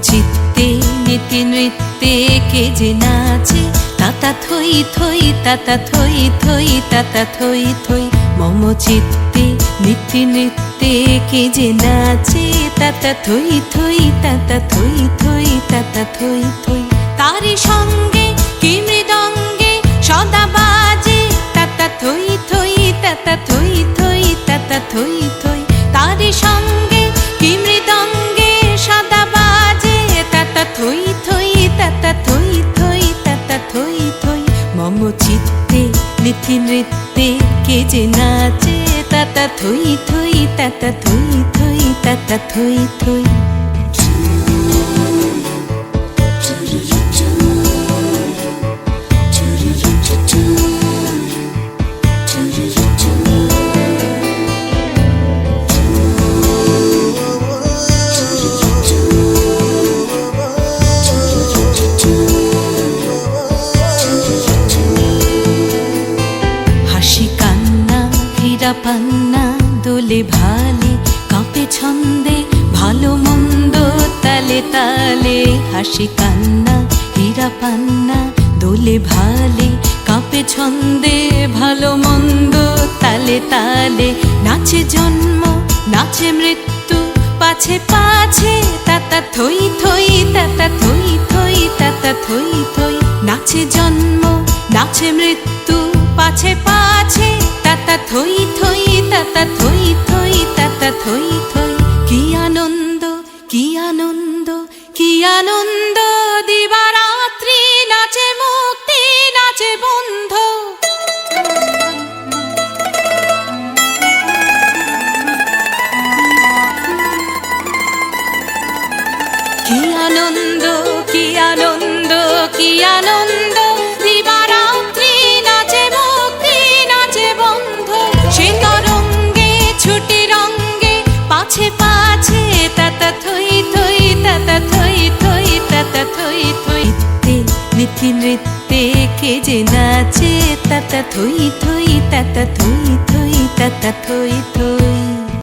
চিত্তে নীতি নৃত্যে কে যে নাচে, তাতা থই থই তাতা থই থই তাতা থই থই। মম চিত্তে নীতি নৃত্যে কে যে নাচে, তাতা থই থই তাতা থই থই তাতা থই থই। তারি সঙ্গে কি মৃদঙ্গে সদা বাজে, তাতা থই থই তাতা থই থই তাতা থই থই। তারি সঙ্গে কি মৃদঙ্গে সদা বাজে, তাতা থই থই তাতা থই থই তাতা থই থই। মম চিত্তে নীতি নৃত্যে কে যে নাচে, তাতা থই থই তাতা থই থই তাতা থই থই। পান্না দোলে ভালে কাঁপে ছন্দে ভালো মন্দ তালে তালে। হাসি কান্না হীরা পান্না দোলে ভালে কাঁপে ছন্দে ভালো মন্দ তালে তালে। নাচে জন্ম নাচে মৃত্যু পাছে পাছে, তাতা থই থই তাতা থই থই তাতা থই থই। নাচে জন্ম নাচে মৃত্যু পাছে পাছে, তাতা থই থই তাতা থই থই তাতা থই থই। কি আনন্দ কি আনন্দ কি আনন্দ, দিবারাত্রি নাচে মুক্তি নাচে বন্ধ। কি আনন্দ কি আনন্দ কি আনন্দ, দিবারাত্রি নাচে মুক্তি নাচে বন্ধ। সে তরঙ্গে ছুটি রঙ্গে পাছে পাছে, তাতা থই থই তাতা থই থই তাতা থই থই। নীতি নৃত্যে কে যে নাচে, তাতা থই থই তাতা থই থই তাতা থই থই।